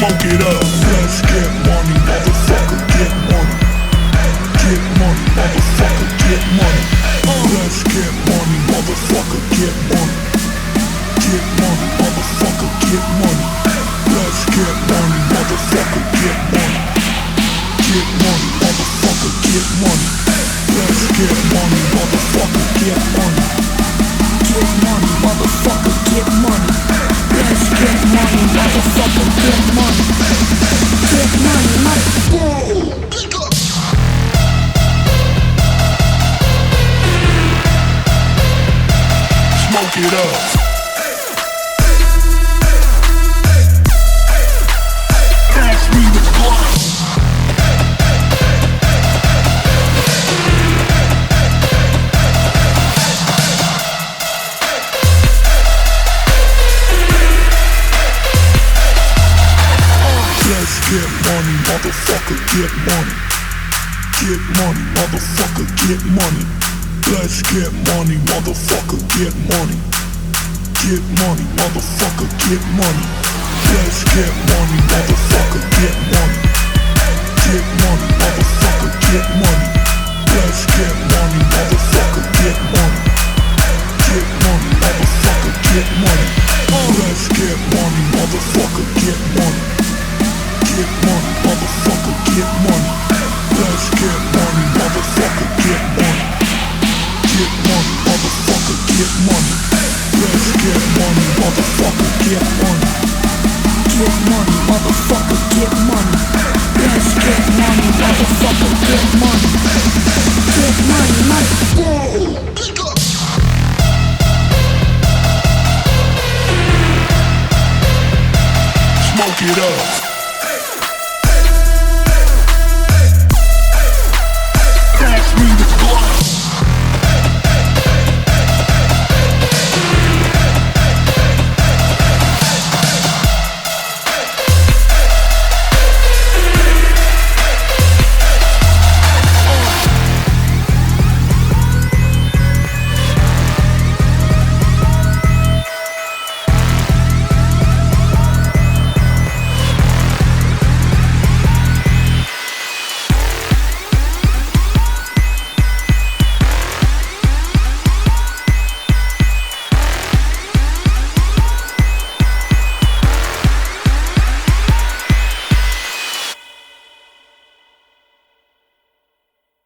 smoke it up. Let's get money, motherfucker, get money. Get money, motherfucker, get money. Let's get money, motherfucker, get money. Get money, motherfucker, get money. Let's get money, motherfucker, get money. Get money, motherfucker, get money. Let's get money, motherfucker, get money. Get money, motherfucker, get money. Let's get money, motherfucker, get money. Get money, motherfucker. Smoke it up. Pass me the blunt. Let's get money, motherfucker, get money. Get money, motherfucker, get money. Let's get money, motherfucker, get money. Get money, motherfucker, get money. Let's get money, motherfucker, get money. Get money, motherfucker, get money. Let's get money, motherfucker, get money. Get money, motherfucker, get money. Let's get money, motherfucker, get money. Get money, motherfucker, get money. Let's get money, motherfucker, get money. Get money, motherfucker, get money. Let's get money, motherfucker, get money. Get money, motherfucker, get money. Let's get money, motherfucker, get money. Get money, motherfucker. Smoke it up.